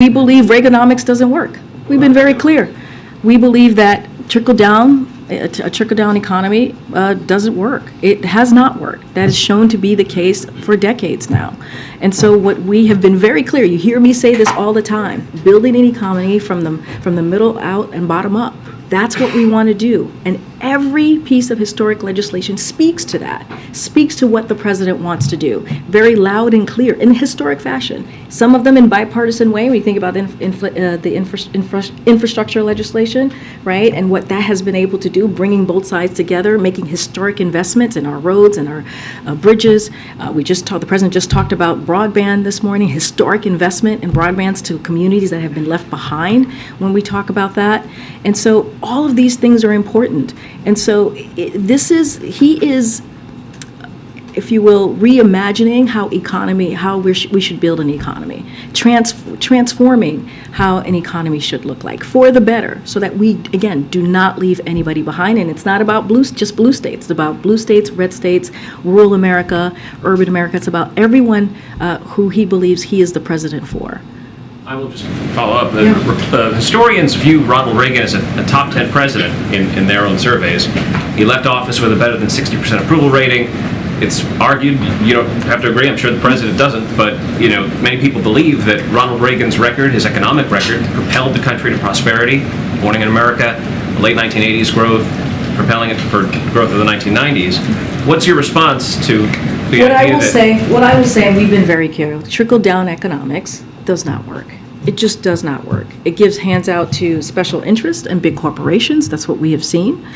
We believe Reaganomics doesn't work. We've been very clear. We believe that a trickle-down economy doesn't work. It has not worked. That is shown to be the case for decades now. And so what we have been very clear, you hear me say this all the time, building an economy from the middle out and bottom up. That's what we want to do. And every piece of historic legislation speaks to that, speaks to what the president wants to do, very loud and clear in a historic fashion. Some of them in bipartisan way. We think about the infrastructure legislation, right, and what that has been able to do, bringing both sides together, making historic investments in our roads and our bridges. The president just talked about broadband this morning, historic investment in broadbands to communities that have been left behind when we talk about that. And so all of these things are important. And so he is, if you will, reimagining how we should build an economy, transforming how an economy should look like for the better, so that we, again, do not leave anybody behind. And it's not about just blue states. It's about blue states, red states, rural America, urban America. It's about everyone who he believes he is the president for. I will just follow up. Historians view Ronald Reagan as a top 10 president in their own surveys. He left office with a better than 60% approval rating. It's argued, you don't have to agree, I'm sure the president doesn't, but many people believe that Ronald Reagan's record, his economic record, propelled the country to prosperity, born in America, the late 1980s growth, propelling it for growth of the 1990s. What's your response to the idea that... What I will say, and we've been very careful, trickle-down economics does not work. It just does not work. It gives hands out to special interests and big corporations. That's what we have seen.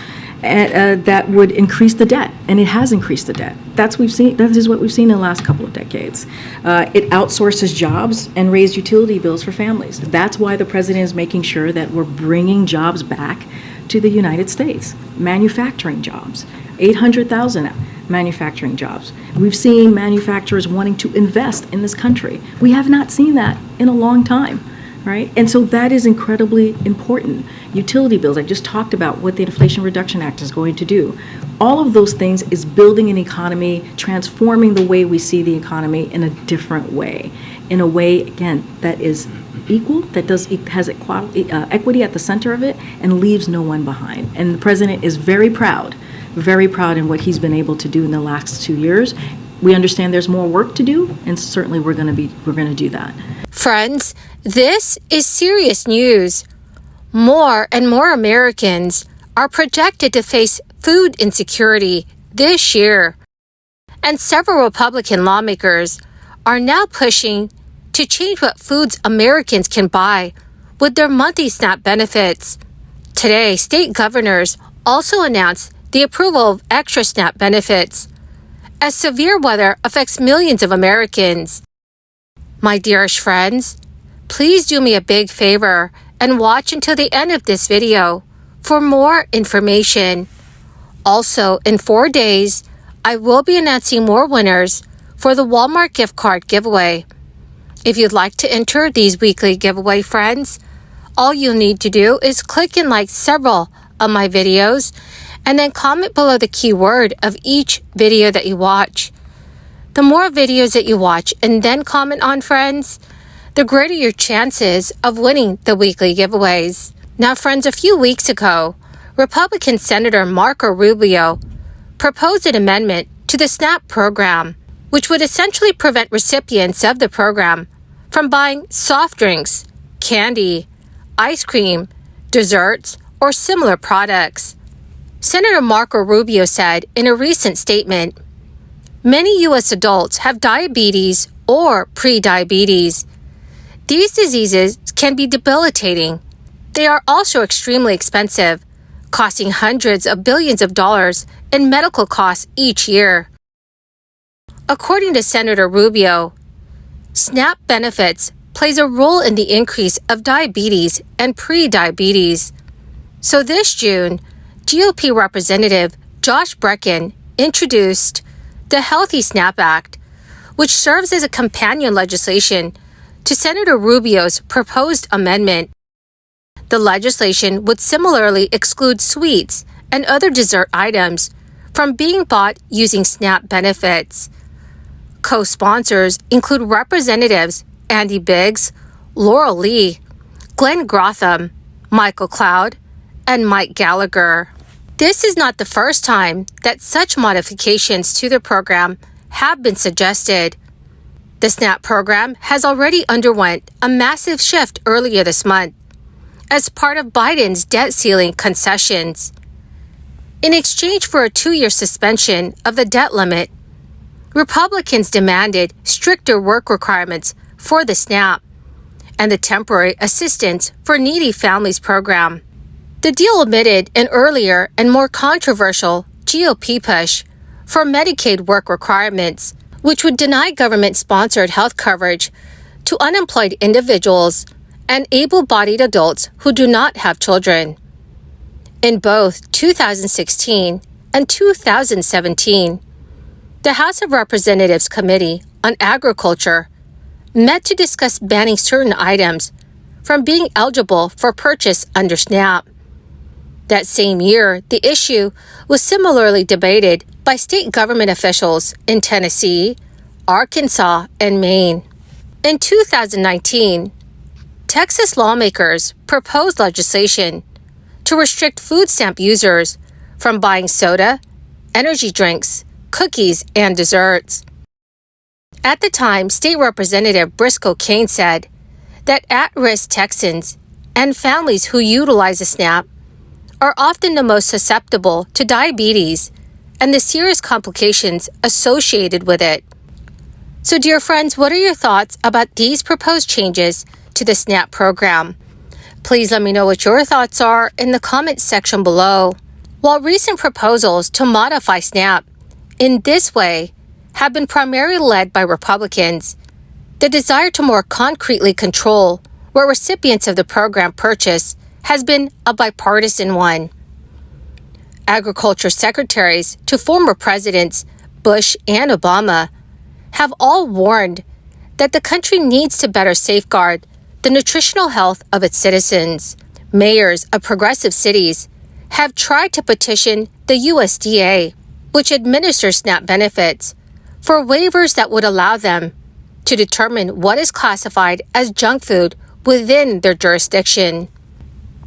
And that would increase the debt, and it has increased the debt. That is what we've seen in the last couple of decades. It outsources jobs and raised utility bills for families. That's why the president is making sure that we're bringing jobs back to the United States. Manufacturing jobs, 800,000 manufacturing jobs. We've seen manufacturers wanting to invest in this country. We have not seen that in a long time, right? And so that is incredibly important. Utility bills, I just talked about what the Inflation Reduction Act is going to do. All of those things is building an economy, transforming the way we see the economy in a different way, in a way, again, that is equal, that has equity at the center of it, and leaves no one behind. And the president is very proud in what he's been able to do in the last 2 years. We understand there's more work to do, and certainly we're going to do that. Friends, this is serious news. More and more Americans are projected to face food insecurity this year. And several Republican lawmakers are now pushing to change what foods Americans can buy with their monthly SNAP benefits. Today, state governors also announced the approval of extra SNAP benefits, as severe weather affects millions of Americans. My dearest friends, please do me a big favor and watch until the end of this video for more information. Also, in 4 days, I will be announcing more winners for the Walmart gift card giveaway. If you'd like to enter these weekly giveaway, friends, all you'll need to do is click and like several of my videos and then comment below the keyword of each video that you watch. The more videos that you watch and then comment on, friends, the greater your chances of winning the weekly giveaways. Now, friends, a few weeks ago, Republican Senator Marco Rubio proposed an amendment to the SNAP program, which would essentially prevent recipients of the program from buying soft drinks, candy, ice cream, desserts, or similar products. Senator Marco Rubio said in a recent statement, "Many U.S. adults have diabetes or prediabetes. These diseases can be debilitating. They are also extremely expensive, costing hundreds of billions of dollars in medical costs each year." According to Senator Rubio, SNAP benefits plays a role in the increase of diabetes and prediabetes. So this June, GOP Representative Josh Brecken introduced the Healthy SNAP Act, which serves as a companion legislation to Senator Rubio's proposed amendment. The legislation would similarly exclude sweets and other dessert items from being bought using SNAP benefits. Co-sponsors include Representatives Andy Biggs, Laurel Lee, Glenn Grotham, Michael Cloud, and Mike Gallagher. This is not the first time that such modifications to the program have been suggested. The SNAP program has already underwent a massive shift earlier this month as part of Biden's debt ceiling concessions. In exchange for a 2-year suspension of the debt limit, Republicans demanded stricter work requirements for the SNAP and the Temporary Assistance for Needy Families program. The deal omitted an earlier and more controversial GOP push for Medicaid work requirements, which would deny government-sponsored health coverage to unemployed individuals and able-bodied adults who do not have children. In both 2016 and 2017, the House of Representatives Committee on Agriculture met to discuss banning certain items from being eligible for purchase under SNAP. That same year, the issue was similarly debated by state government officials in Tennessee, Arkansas, and Maine. In 2019, Texas lawmakers proposed legislation to restrict food stamp users from buying soda, energy drinks, cookies, and desserts. At the time, State Representative Briscoe Cain said that at-risk Texans and families who utilize a SNAP are often the most susceptible to diabetes and the serious complications associated with it. So, dear friends, what are your thoughts about these proposed changes to the SNAP program? Please let me know what your thoughts are in the comments section below. While recent proposals to modify SNAP in this way have been primarily led by Republicans, the desire to more concretely control what recipients of the program purchase has been a bipartisan one. Agriculture secretaries to former presidents Bush and Obama have all warned that the country needs to better safeguard the nutritional health of its citizens. Mayors of progressive cities have tried to petition the USDA, which administers SNAP benefits, for waivers that would allow them to determine what is classified as junk food within their jurisdiction.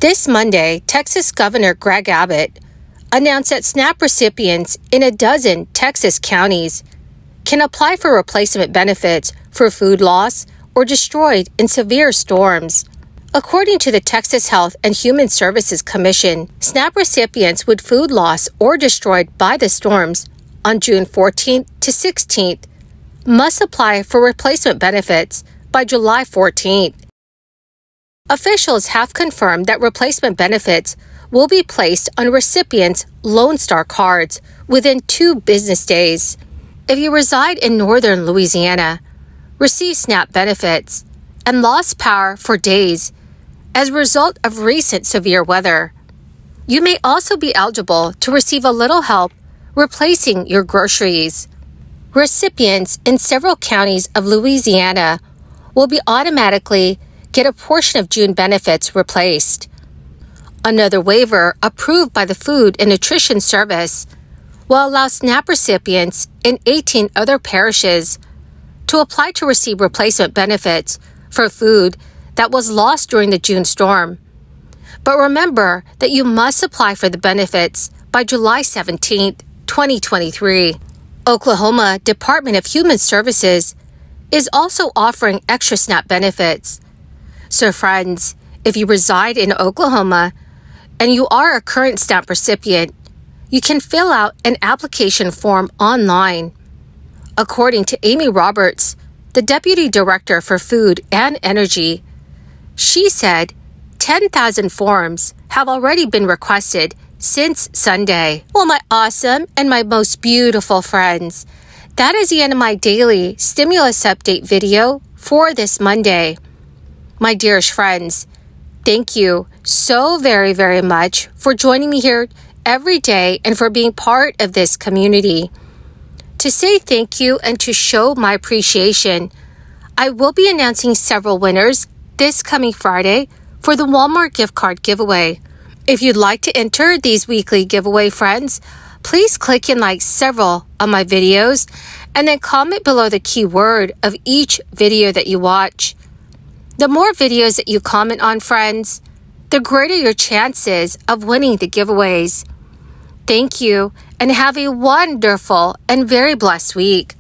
This Monday, Texas Governor Greg Abbott announced that SNAP recipients in a dozen Texas counties can apply for replacement benefits for food loss or destroyed in severe storms. According to the Texas Health and Human Services Commission, SNAP recipients with food loss or destroyed by the storms on June 14th to 16th must apply for replacement benefits by July 14th. Officials have confirmed that replacement benefits will be placed on recipients' Lone Star cards within 2 business days. If you reside in northern Louisiana, receive SNAP benefits, and lost power for days as a result of recent severe weather, you may also be eligible to receive a little help replacing your groceries. Recipients in several counties of Louisiana will be automatically get a portion of June benefits replaced. Another waiver approved by the Food and Nutrition Service will allow SNAP recipients in 18 other parishes to apply to receive replacement benefits for food that was lost during the June storm. But remember that you must apply for the benefits by July 17, 2023. Oklahoma Department of Human Services is also offering extra SNAP benefits. So friends, if you reside in Oklahoma and you are a current SNAP recipient, you can fill out an application form online. According to Amy Roberts, the Deputy Director for Food and Energy, she said 10,000 forms have already been requested since Sunday. Well, my awesome and my most beautiful friends, that is the end of my daily stimulus update video for this Monday. My dearest friends, thank you so very, very much for joining me here every day and for being part of this community. To say thank you and to show my appreciation, I will be announcing several winners this coming Friday for the Walmart gift card giveaway. If you'd like to enter these weekly giveaway, friends, please click and like several of my videos and then comment below the keyword of each video that you watch. The more videos that you comment on, friends, the greater your chances of winning the giveaways. Thank you, and have a wonderful and very blessed week.